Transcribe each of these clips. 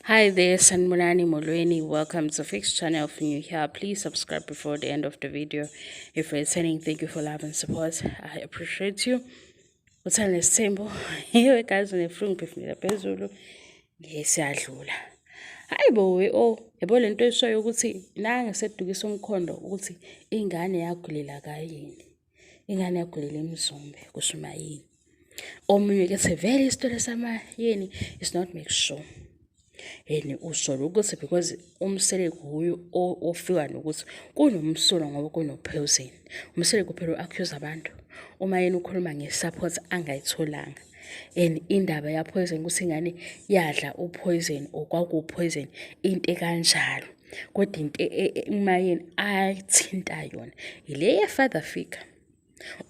Hi there, Sanmunani Molweni. Welcome to Fixed Channel. If you're new here, please subscribe before the end of the video. If you're returning, thank you for love and support. I appreciate you. Uthanda Sembo. Here guys ngifuna ukuphefumula phezulu. Ngesiyadlula. Hayibo yabo lento eshoyo ukuthi nange sedukisa umkhondo ukuthi ingane yagulela kayini. Ingane yagulela emzumbe kusho yini. Omunye ke the very story samayeni is not make sure. And usolo ukuthi because umsele kuyo ofika nokuthi kunomsulo ngoba kunopoison. Umsele kuphela accuse abantu. Uma yena ukhuluma ngesupport angayitholanga. And indaba ya poison ukuthi ingane yadla upoison okwakupoison into ekanjalo. Kodwa into uma yena ayithinta yona ile ye father figure.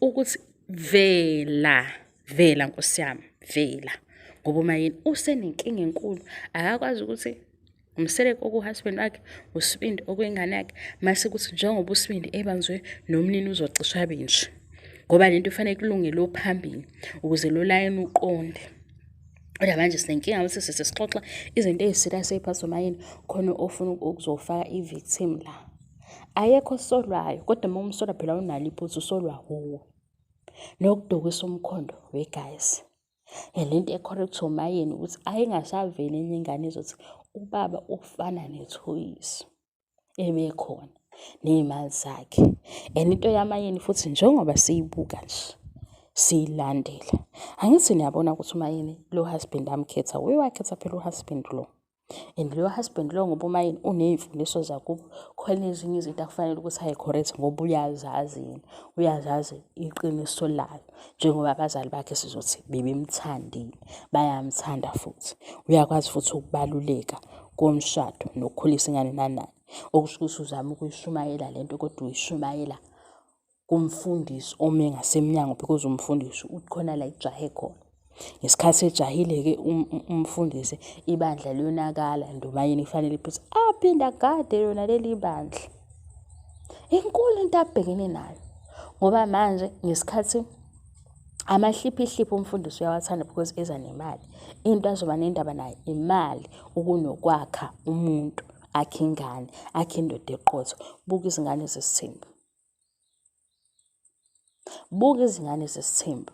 Ukuthi vela Nkosi yami, vela. Ngoba uma yini usenenkinga enkulu akakwazi ukuthi umseleko okuhusband wakhe usibindi okuyingane yakhe mase kuthi njengoba usibindi ebanzwe nomnini uzocishwa benje ngoba lento ifanele kulungele ophambili ukuze lo line uqonde. Kodwa manje sinenkinga ukuthi sesixoxa izinto ezisirious eziphathwa mayini khona ofuna ukuzofaka ivictim la. Ayekho solwayo kodwa uma umsola phela unalo iphuthu usolwa huwo. Nokudokisa umkhondo we guys. Lento ecorrect umayeni ukuthi ayingasaveli enye ingane ezothi ubaba ufana nethoyisi ebekhona nezimali zakhe. Into yamayeni futhi njengoba siyibuka nje siyilandela. Angithi niyabona ukuthi umayeni lo husband amkhetha wakhetha phela uhusband lo. Lo husband lo ngoba umayeni unezimfundiso zakubo khona ezinye izinto akufanele ukuthi ayicorrect ngoba uyazazi iqiniso layo njengoba abazali bakhe sizothi bebemthandile bayamthanda futhi uyakwazi futhi ukubaluleka komshado nokukhulisa ingane nanani okusho ukuthi uzama ukuyishumayela lento kodwa uyishumayela kumfundisi ome ngasemnyango because umfundisi ukhona la ijahe khona. Ngesikhathi ejahile ke umfundisi ibandla liyonakala ndomayini ifanele iphutha aphinda gade yona leli bandla. Inkulu into abhekene nayo ngoba manje ngesikhathi amahliphi umfundisi uyawathanda because eza nemali. Into azoba nendaba nayo imali ukunokwakha umuntu akhe ingane akhe indoda eqotho. Buka izingane zesithembu. Buka izingane zesithembu.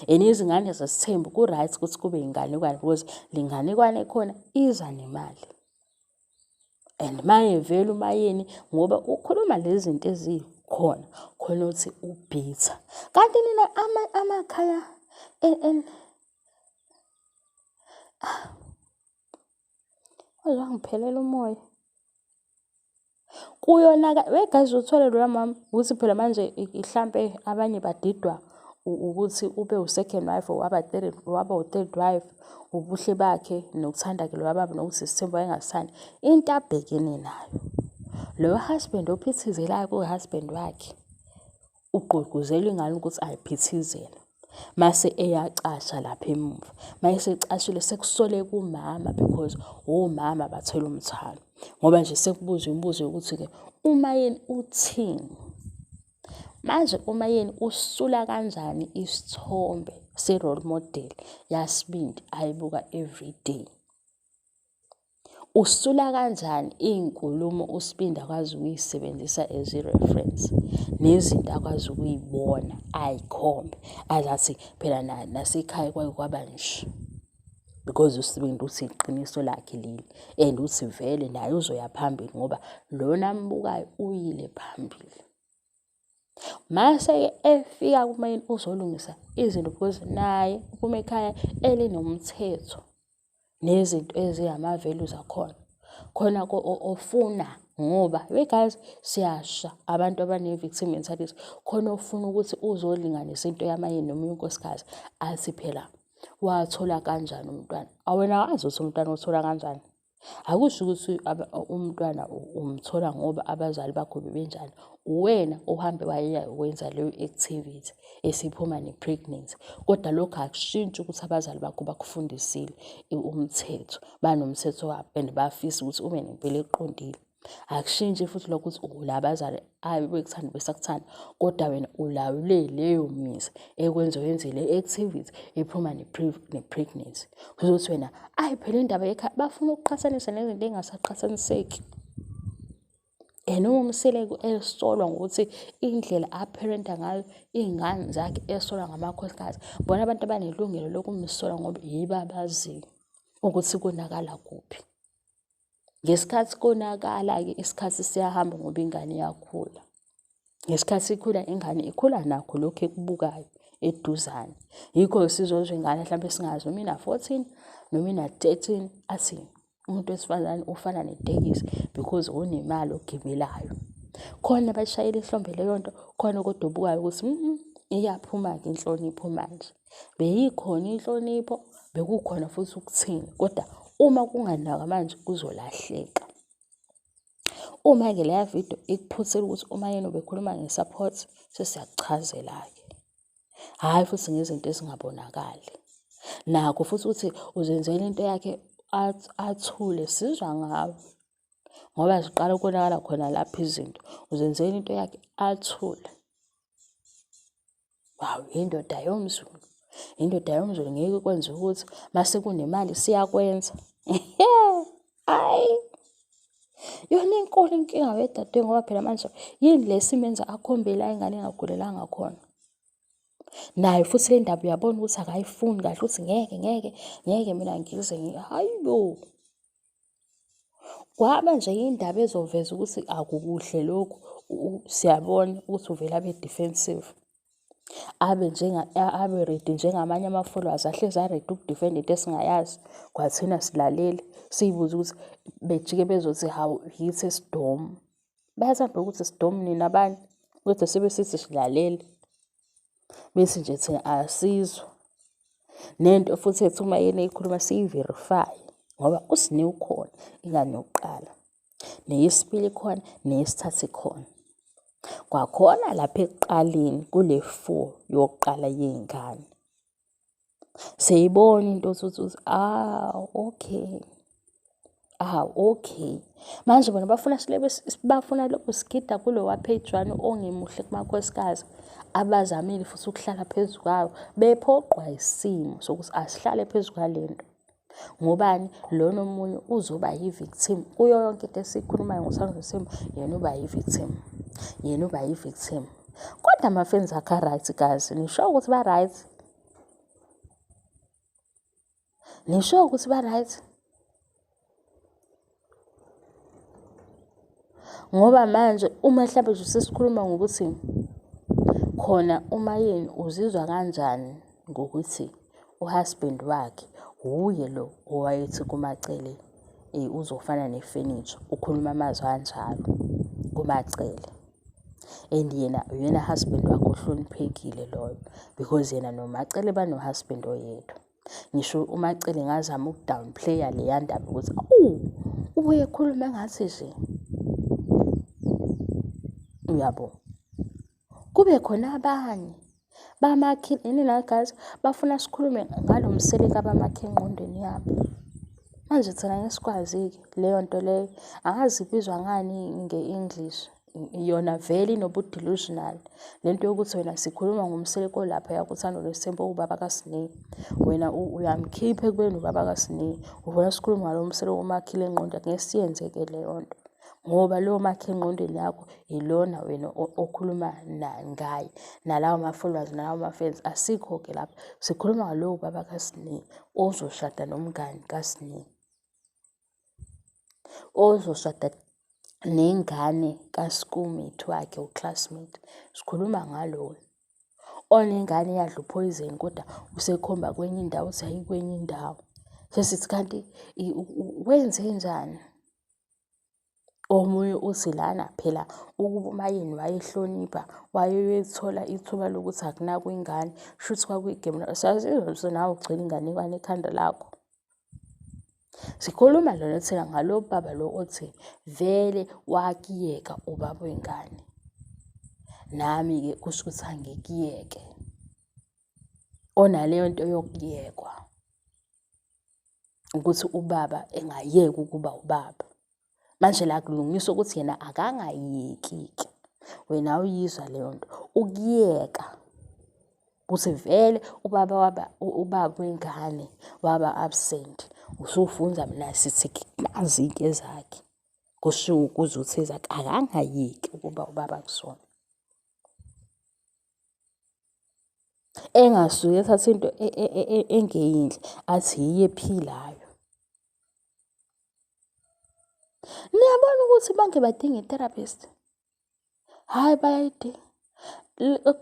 Izingane zesithembu ku right ukuthi kube inganekwane because linganekwane ekhona iza nemali. And maye vele umayeni ngoba ukhuluma lezi zinto ezikhona khona uthi ubitha. Kanti nina amakhaya ngiphelela umoya. Kuyonaka we guys uthole lo mama ukuthi phela manje mhlambe abanye badidwa ukuthi ube u-second wife waba u-third wife ubuhle bakhe nokuthanda ke lo baba nokuthi isithembu wayengasithandi. Into abhekene nayo lo husband ophithizelayo ku-husband wakhe ugqugquzela ingane ukuthi ayiphithizele mase eyacasha lapha emuva mayese ecashile sekusole kumama because omama bathela umthalo ngoba nje sekubuzwa imibuzo ukuthi ke umayeni uthini. Manje umayeni usula kanjani isithombe se-role model yasibindi ayibuka everyday. Usula kanjani izinkulumo usibindi akwazi ukuyisebenzisa as reference nezinto akwazi ukuyibona ayikhombe azathi phela nasekhaya kwaba nje because usibindi uthi iqiniso lakhe leli and uthi vele naye uzoya phambili ngoba lona ambukayo uyile phambili. Mase efika kumayini uzolungisa izinto because naye uphuma ekhaya elinomthetho nezinto eziyama values akhona khona ofuna ngoba we guys siyasha abantu abane victim mentality khona ofuna ukuthi uzolinganisa into yamayeni noma unkosikazi athi phela wathola kanjani umntwana. Awena wazi ukuthi umntwana uthola kanjani. Akusho ukuthi umntwana umthola ngoba abazali bakho bebenjani. Uwena uhambe wayenza leyo activity esiphuma nepregnancy kodwa lokho akushintshi ukuthi abazali bakho bakufundisile umthetho banomthetho wabo and bafisa ukuthi ube nempilo eqondile. Akushintshi futhi lokho ukuthi ulabazali bekuthanda besakuthanda, kodwa wena ulawule leyo misa ekwenza wenze le activity ephuma ne-pregnancy. Kuzothi wena phela indaba yekhaya bafuna ukuqhathanisa nezinto engasaqhathaniseki. And uMseleko esolwa ngokuthi indlela aparenta ngayo iy'ngane zakhe esolwa ngamakhosikazi, bona abantu abanelungelo lokumsola ngoba yibo abaziyo ukuthi konakala kuphi. Ngesikhathi konakala-ke isikhathi siyahamba ngoba ingane iyakhula. Ngesikhathi ikhula ingane ikhula nakho lokhu ekubukayo eduzane. Yikho sizozwa ingane mhlawumbe singazi noma ina-14 noma ina-13 athi umuntu wesifazane ufana netekisi because unemali ogibelayo. Khona bashayela ihlombe leyo nto, khona kodwa obukayo ukuthi iyaphuma-ke inhlonipho manje. Beyikhona inhlonipho, bekukhona futhi ukuthini, kodwa uma kunganakwa manje kuzolahleka. Uma-ke leya video ikuphuthela ukuthi uma yena ubekhuluma nge-support, sesiyakuchazela-ke. Hhayi futhi ngezinto ezingabonakali. Nakho futhi ukuthi uzenzela into yakhe athule, sizwa ngawe. Ngoba ziqala ukonakala khona lapho izinto. Uzenzela into yakhe athule. Hawu, indoda yomZulu. Indoda yomZulu ngeke ikwenze ukuthi mase kunemali siyakwenza. Hayi. Yona inkulu inkinga wedadewenu ngoba phela manje yini lesimenza akhombe la ingane engagulelanga khona. Naye futhi le ndaba uyabona ukuthi akayifuni kahle ukuthi ngeke mina ngize hayibo. Kwaba nje indaba ezoveza ukuthi akukuhle lokhu, siyabona ukuthi uvela abe defensive. Abe ready njengamanye ama-followers ahlezi ready ukudefend into esingayazi. Kwathina silalele siyibuza ukuthi bejike bezothi hawu yithi eSdom. Bayathanda ukuthi eSdom nina abantu, kodwa sebesithi silalele. Bese nje thina asizwa. Nento futhi ethi uma yena eyikhuluma siyi-verify ngoba usine ukhona ingane yokuqala. Neyesibili khona, neyesithathu khona. Kwakhona lapha ekuqaleni kule 4 yokuqala yey'ngane. Siyibona into ukuthi okay. Okay. Manje bona bafuna lokhu sigida kulowa page 1 ongemuhle kumakhosikazi. Abazamile futhi ukuhlala phezu kwawo. Bephoqwa isimo sokuthi asihlale phezu kwalento. Ngobani? Lona omunye uzoba yi-victim. Kuyo yonke into esikhulumayo ngosazwe simo, yena uba yi-victim. Yena uba yi-victim. Kodwa ama-fans akhe right guys. Nisho ukuthi ba right? Nisho ukuthi ba right? Ngoba manje uma mhlawumbe nje sesikhuluma ngokuthi khona uma yena uzizwa kanjani ngokuthi uhusband wakhe uye lo owayethi kumacele uzofana ne-furniture, ukhuluma amazwi anjalo kumacele. And yena husband wakhe ohloniphekile loyo because yena nomacele bano-husband oyedwa. Ngisho umacele ngazama ukudownplaya leya ndaba ukuthi ubuye ekhuluma ngathi nje. Uyabo. Kube khona abanye bamakhi nina guys bafuna sikhulume ngalo Mseleko abamakhe engqondweni yabo. Manje thina ngesikwazi leyo nto leyo angazi ibizwa ngani nge-English. Yona vele inobu-delusional. Lento yokuthi wena sikhuluma ngomseleko lapha yakuthanda lwesempo ubaba kaSineyi. Wena uyamkhipha ekubeni ubaba kaSineyi. Uvela sikhuluma ngalo mseleko umakhile engqondo ngeke siyenzeke leyo nto. Ngoba lo makhe engqondweni yakho ilona wena okhuluma ngaye. Nalawo ma-followers nalawo ma-fans asikho-ke lapha. Sikhuluma ngalo ubaba kaSineyi ozoshada nomngani kaSineyi. Ozoshada nengane ka-schoolmate wakhe u-classmate. Sikhuluma ngalo. Onengane eyadla uphoyizeni kodwa usekhomba kwenye indawo uthi hayi kwenye indawo. Sesithi kanti wenze njani? Omunye uthi lana phela ukuba umayeni wayehlonipha wayethola ithuba lokuthi akunakwe ingane shuthi kwakuyigeme sazizwe nawe ugcina inganekwane ekhanda lakho. Sikhuluma lona thina ngalo baba lo othi vele wakiyeka ubaba wengane. Nami-ke kusho ukuthi angikiyeke. Onaleyo nto yokuyekwa ukuthi ubaba engayeka ukuba ubaba. Manje la kulungiswa ukuthi yena akangayeki-ke. Wena uyizwa leyo nto, ukuyeka ukuthi vele ubaba wengane waba absent. Usufunza mina sithi mazi-ke zakhe. Kushiwo ukuze uthi zakhe akangayeki ukuba ubaba kusona. Engasuke ethatha into engeyinhle athi yiyo ephilayo. Niyabona ukuthi bonke badinga i-therapist? Hhayi bayayidinga.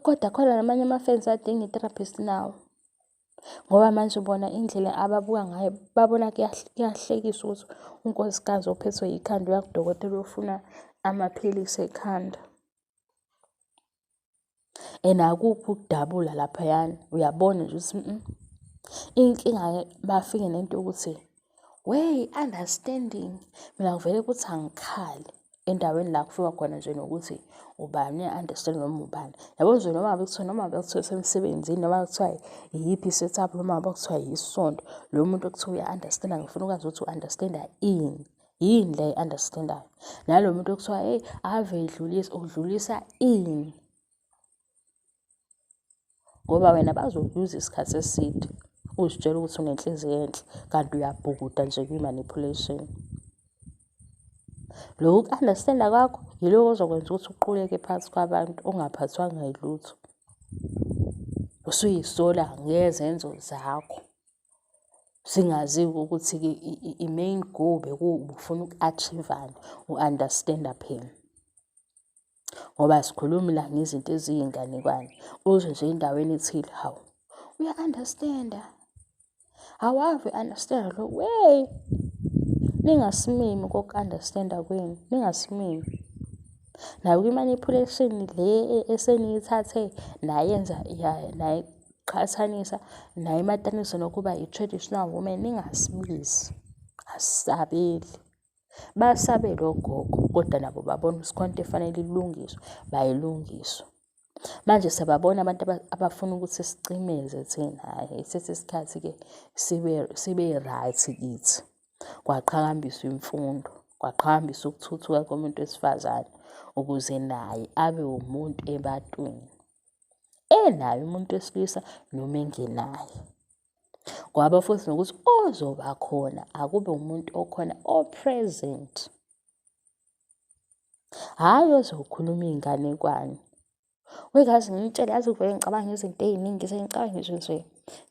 Kodwa khona namanye ama-friends adinga i-therapist nawo. Ngoba manje bona indlela ababuka ngayo babona kuyahlekisa ukuthi unkosikazi ophethwe yikhanda uya kudokotela ufuna amaphilisi ekhanda. And akukho ukudabula laphayana. Uyabona nje ukuthi inkinga bafike nento yokuthi understanding. Mina ngivele ukuthi angikhali endaweni la kufika khona nje nokuthi ubani uya-understand noma ubani. Yabo nje noma bekuthiwa semsebenzini, noma kuthiwa iyiphi i-setup, noma bekuthiwa yisonto, lo muntu okuthiwa uya-understand ngifuna ukwazi ukuthi u-understanda ini. Yini le understandayo? Nalo muntu okuthiwa ave edlulisa, udlulisa ini? Ngoba wena bazokuyuza isikhathi eside uzitshela ukuthi unenhliziyo enhle kanti uyabhukuda nje kwi-manipulation. Lokhu ku-understanda kwakho yiloko ozokwenza ukuthi uquleke phakathi kwabantu ungaphathwanga yilutho. Usuyisola ngezenzo zakho. Singazi-ke ukuthi-ke i-main goal bekufuna uku-achievani, u-understanda phela. Ngoba sikhulumi la ngezinto eziyinganekwane. Uzwe nje endaweni ethile, hawu uya-understanda. Awave understand lo ningasimimi koku-understanda kwenu, ningasimimi. Nayo kwi-manipulation le eseniyithathe nayenza nayiqhathanisa nayimatanisa nokuba i-traditional woman, ningasibizi. Asisabeli. Basabele ogogo kodwa nabo babona isikhonto efanele ilungiswe, bayilungiswe. Manje siyababona abantu abafuna ukuthi sicimeze thina. Hhayi isethe isikhathi-ke sibe right kithi. Kwaqhakambiswa imfundo, kwaqhakambiswa ukuthuthuka komuntu wesifazane ukuze naye abe umuntu ebantwini. Enaye umuntu wesilisa noma engenaye. Ngoba futhi nokuthi ozoba khona akube umuntu okhona o-present. Hhayi ozokhuluma iy'nganekwane. Wekazi ngimtshele yazi uvele ngicabanga izinto ey'ningi ngicabanga nje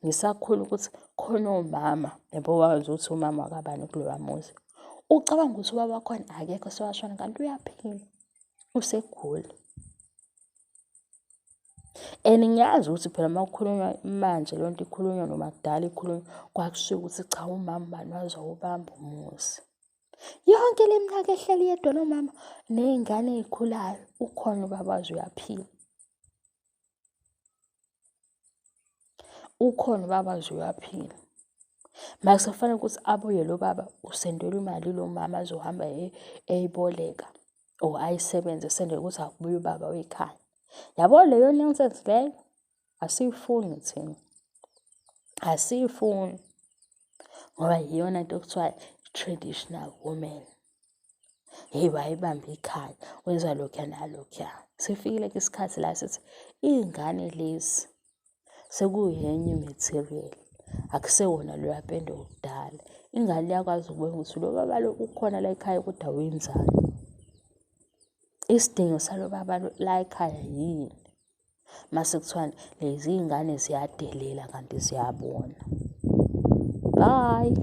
ngisakhula ukuthi khona omama, yabo wazi ukuthi umama wakabani kuloya muzi. Ucabanga ukuthi ubaba wakhona akekho sewashona kanti uyaphila, usegula. And ngiyazi ukuthi phela uma kukhulunywa manje leyo nto ikhulunywa noma kudala ikhulunywa kwakushiwo ukuthi cha umama ubani wazowubamba umuzi. Yonke le minyaka ehleli yedwa nomama ney'ngane ey'khulayo ukhona ubaba wazo uyaphila. Ukhona ubaba wazo uyaphila. Mase kufanele ukuthi abuye lo baba usendelwe imali lo mama azohamba eyiboleka or ayisebenze esendele ukuthi akubuye ubaba wekhaya. Yabo leyo nonsense leyo asiyifuni thina. Asiyifuni. Ngoba yiyona nto okuthiwa traditional woman. Wayibamba ikhaya, wenza lokhuya nalokhuya. Sifikile isikhathi la sithi iy'ngane lezi sekuyenye i-material. Akusewona loya pende okudala. Ingane iyakwazi ukubona ukuthi lo baba lo ukhona la ekhaya kodwa wenzani. Isidingo salo baba la ekhaya yini? Mase kuthiwani lezi iy'ngane ziyadelela kanti ziyabona. Bye.